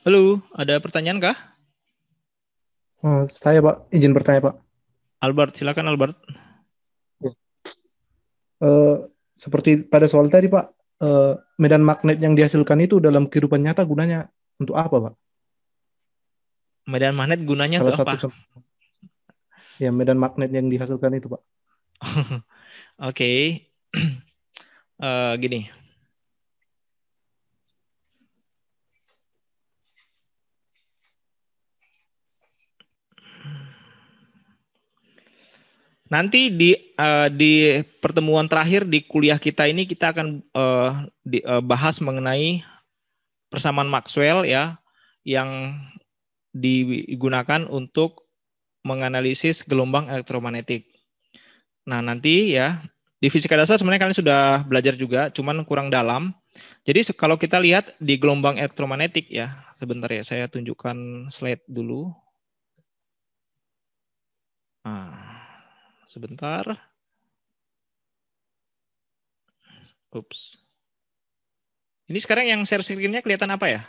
Halo, ada pertanyaan kah? Saya Pak, izin bertanya Pak. Albert, silakan Albert. Seperti pada soal tadi Pak, medan magnet yang dihasilkan itu dalam kehidupan nyata gunanya untuk apa Pak? Medan magnet gunanya Salah untuk satu apa? Ya, medan magnet yang dihasilkan itu Pak. Oke. Gini. Nanti di pertemuan terakhir di kuliah kita ini kita akan bahas mengenai persamaan Maxwell ya yang digunakan untuk menganalisis gelombang elektromagnetik. Nah, nanti ya di fisika dasar sebenarnya kalian sudah belajar juga, cuman kurang dalam. Jadi kalau kita lihat di gelombang elektromagnetik ya, sebentar ya saya tunjukkan slide dulu. Sebentar. Ups. Ini sekarang yang share screen-nya kelihatan apa ya?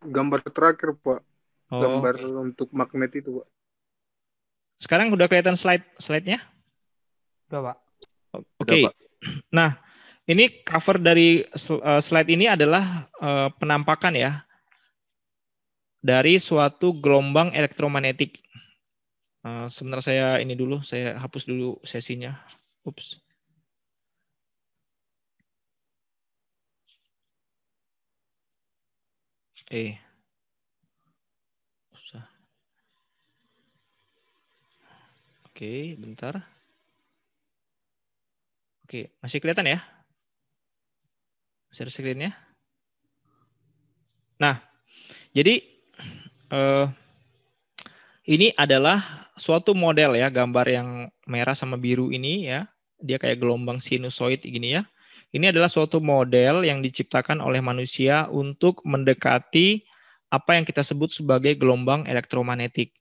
Gambar terakhir, Pak. Gambar Okay. untuk magnet itu, Pak. Sekarang udah kelihatan slide-nya? Udah Pak. Oke. Nah, ini cover dari slide ini adalah penampakan ya dari suatu gelombang elektromagnetik. Sebentar saya ini dulu, saya hapus dulu sesinya. Ups. Oke, bentar. Oke, masih kelihatan ya? Share screen-nya. Nah, jadi ini adalah suatu model ya, gambar yang merah sama biru ini ya. Dia kayak gelombang sinusoid gini ya. Ini adalah suatu model yang diciptakan oleh manusia untuk mendekati apa yang kita sebut sebagai gelombang elektromagnetik.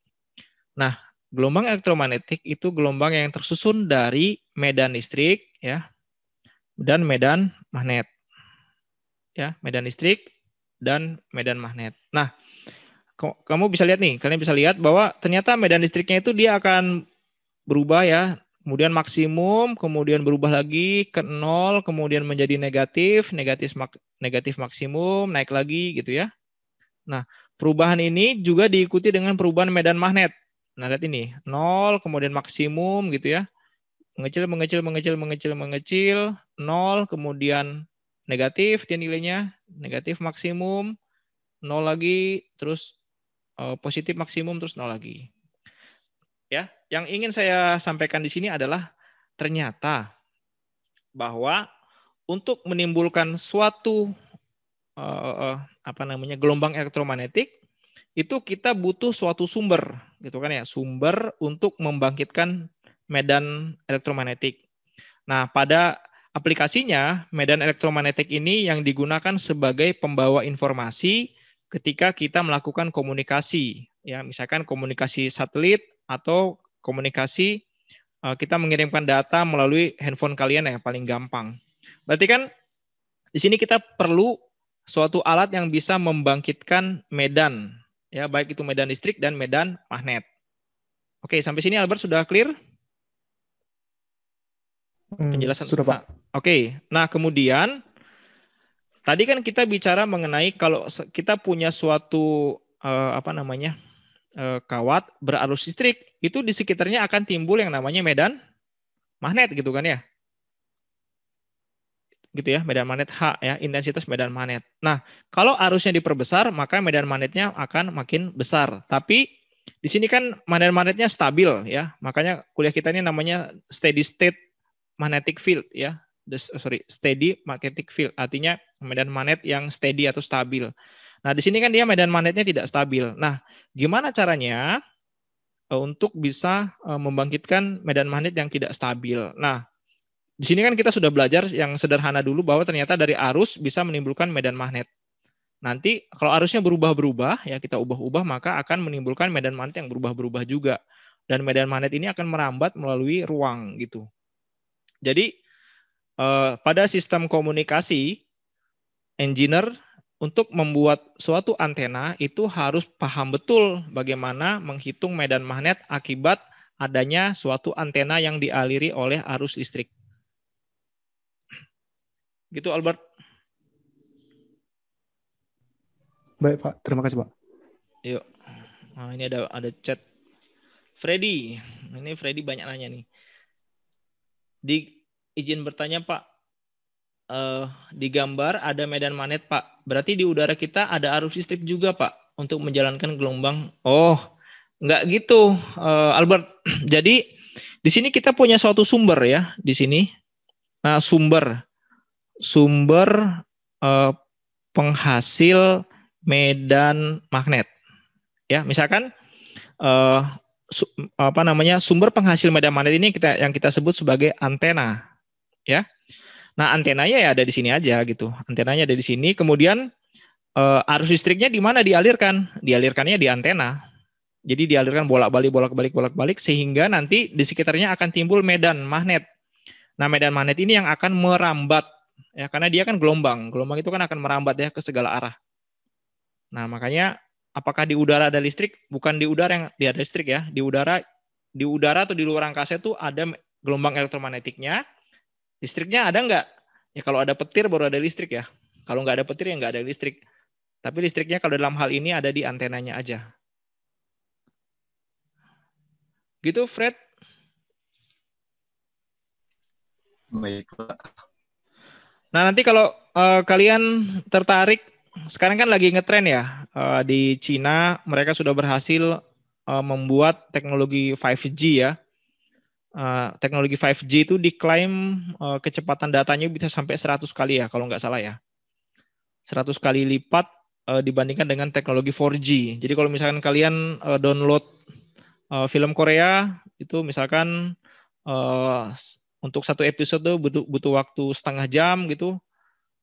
Nah, gelombang elektromagnetik itu gelombang yang tersusun dari medan listrik ya dan medan magnet. Ya, medan listrik dan medan magnet. Nah, kamu bisa lihat nih, kalian bisa lihat bahwa ternyata medan listriknya itu dia akan berubah ya, kemudian maksimum, kemudian berubah lagi ke 0, kemudian menjadi negatif, negatif maksimum, naik lagi gitu ya. Nah, perubahan ini juga diikuti dengan perubahan medan magnet. Nah, lihat ini, 0, kemudian maksimum gitu ya. Mengecil, 0, kemudian negatif dia nilainya, negatif maksimum, 0 lagi, terus positif maksimum, terus 0 lagi. Ya, yang ingin saya sampaikan di sini adalah ternyata bahwa untuk menimbulkan suatu gelombang elektromagnetik itu kita butuh suatu sumber, gitu kan ya, sumber untuk membangkitkan medan elektromagnetik. Nah, pada aplikasinya medan elektromagnetik ini yang digunakan sebagai pembawa informasi ketika kita melakukan komunikasi, ya, misalkan komunikasi satelit atau komunikasi kita mengirimkan data melalui handphone kalian yang paling gampang. Berarti kan di sini kita perlu suatu alat yang bisa membangkitkan medan, ya, baik itu medan listrik dan medan magnet. Oke, sampai sini Albert sudah clear? Penjelasan sudah, Pak. Oke, nah kemudian tadi kan kita bicara mengenai kalau kita punya suatu kawat berarus listrik, itu di sekitarnya akan timbul yang namanya medan magnet gitu kan ya? Gitu ya, medan magnet H ya, intensitas medan magnet. Nah, kalau arusnya diperbesar, maka medan magnetnya akan makin besar. Tapi di sini kan medan magnetnya stabil ya, makanya kuliah kita ini namanya steady state magnetic field ya. Steady magnetic field, artinya medan magnet yang steady atau stabil. Nah, di sini kan dia medan magnetnya tidak stabil. Nah, gimana caranya untuk bisa membangkitkan medan magnet yang tidak stabil? Nah, di sini kan kita sudah belajar yang sederhana dulu bahwa ternyata dari arus bisa menimbulkan medan magnet. Nanti kalau arusnya berubah-berubah, ya kita ubah-ubah, maka akan menimbulkan medan magnet yang berubah-berubah juga. Dan medan magnet ini akan merambat melalui ruang gitu. Jadi pada sistem komunikasi, engineer untuk membuat suatu antena itu harus paham betul bagaimana menghitung medan magnet akibat adanya suatu antena yang dialiri oleh arus listrik. Gitu Albert. Baik Pak, terima kasih Pak. Yuk. Nah, ini ada chat Freddy. Ini Freddy banyak nanya nih. Izin bertanya Pak. Di gambar ada medan magnet Pak. Berarti di udara kita ada arus listrik juga Pak untuk menjalankan gelombang. Oh, enggak gitu Albert. Jadi di sini kita punya suatu sumber ya di sini. Nah, sumber penghasil medan magnet. Ya, misalkan sumber penghasil medan magnet ini yang kita sebut sebagai antena. Ya. Nah, antenanya ya ada di sini aja gitu. Antenanya ada di sini. Kemudian arus listriknya di mana dialirkan? Dialirkannya di antena. Jadi dialirkan bolak-balik sehingga nanti di sekitarnya akan timbul medan magnet. Nah, medan magnet ini yang akan merambat ya, karena dia kan gelombang. Gelombang itu kan akan merambat ya ke segala arah. Nah, makanya apakah di udara ada listrik? Bukan di udara yang ada listrik ya. Di udara atau di luar angkasa itu ada gelombang elektromagnetiknya. Listriknya ada nggak? Ya kalau ada petir baru ada listrik ya. Kalau nggak ada petir ya nggak ada listrik. Tapi listriknya kalau dalam hal ini ada di antenanya aja. Gitu, Fred? Baik, Pak. Nah, nanti kalau kalian tertarik, sekarang kan lagi ngetren ya, di Cina mereka sudah berhasil membuat teknologi 5G ya. Teknologi 5G itu diklaim kecepatan datanya bisa sampai 100 kali ya, kalau nggak salah ya. 100 kali lipat dibandingkan dengan teknologi 4G. Jadi kalau misalkan kalian download film Korea, itu misalkan untuk satu episode butuh waktu setengah jam gitu.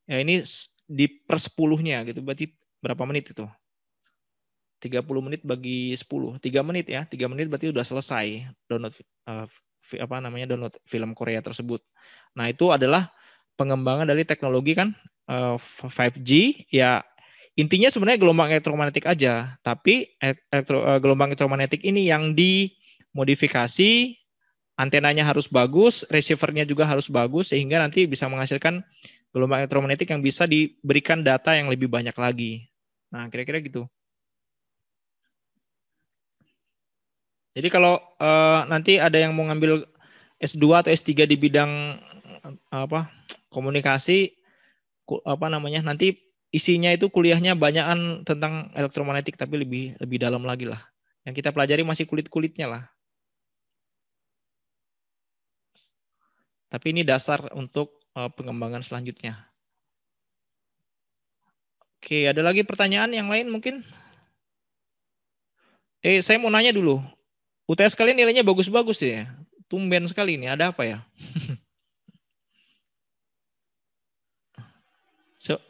Ya ini di per 10-nya gitu. Berarti berapa menit itu? 30 menit bagi 10. 3 menit ya. 3 menit berarti udah selesai download download film Korea tersebut. Nah, itu adalah pengembangan dari teknologi kan 5G ya. Intinya sebenarnya gelombang elektromagnetik aja, tapi gelombang elektromagnetik ini yang dimodifikasi, antenanya harus bagus, receiver-nya juga harus bagus, sehingga nanti bisa menghasilkan gelombang elektromagnetik yang bisa diberikan data yang lebih banyak lagi. Nah, kira-kira gitu. Jadi kalau nanti ada yang mau ngambil S2 atau S3 di bidang komunikasi, nanti isinya itu kuliahnya banyakan tentang elektromagnetik, tapi lebih dalam lagi lah. Yang kita pelajari masih kulit-kulitnya lah. Tapi ini dasar untuk pengembangan selanjutnya. Oke, ada lagi pertanyaan yang lain mungkin? Saya mau nanya dulu. UTS kalian nilainya bagus-bagus ya? Tumben sekali ini, ada apa ya?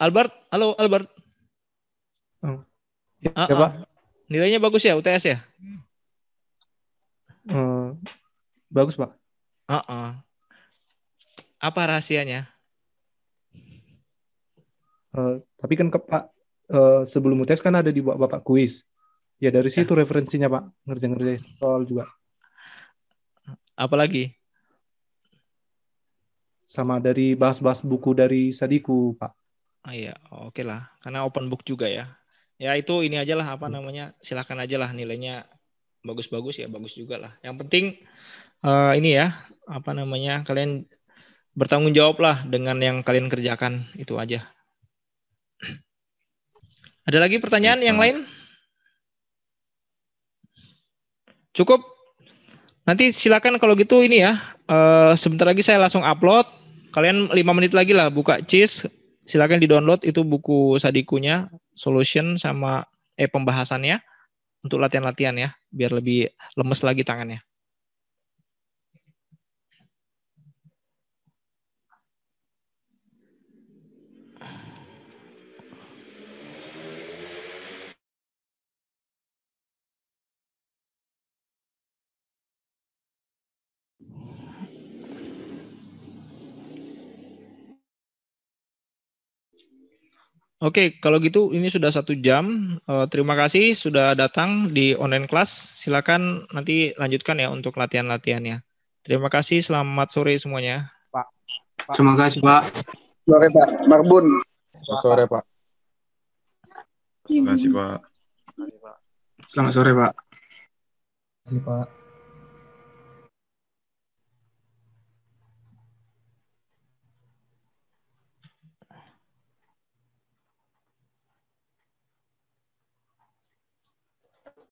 Albert, halo Albert. Ya, Pak. Nilainya bagus ya UTS ya? Bagus, Pak. Apa rahasianya? Tapi kan Pak, sebelum UTS kan ada di Bapak kuis. Ya dari situ referensinya Pak, ngerjain soal juga. Apalagi? Sama dari bahas-bahas buku dari Sadiku, Pak. Iya, oke lah. Karena open book juga ya. Ya itu ini aja lah, silakan aja lah nilainya bagus-bagus ya, bagus juga lah. Yang penting ini ya, kalian bertanggung jawab lah dengan yang kalian kerjakan, itu aja. Ada lagi pertanyaan yang lain? Cukup? Nanti silakan kalau gitu ini ya, sebentar lagi saya langsung upload. Kalian 5 menit lagi lah buka CIS, silakan di-download itu buku Sadikunya, solution sama pembahasannya untuk latihan-latihan ya, biar lebih lemes lagi tangannya. Oke, kalau gitu ini sudah 1 jam. Terima kasih sudah datang di online class. Silakan nanti lanjutkan ya untuk latihan-latihannya. Terima kasih, selamat sore semuanya. Pak. Terima kasih, Pak. Sore, Pak. Marbun. Sore, Pak. Terima kasih, Pak. Selamat sore, Pak. Terima kasih, Pak.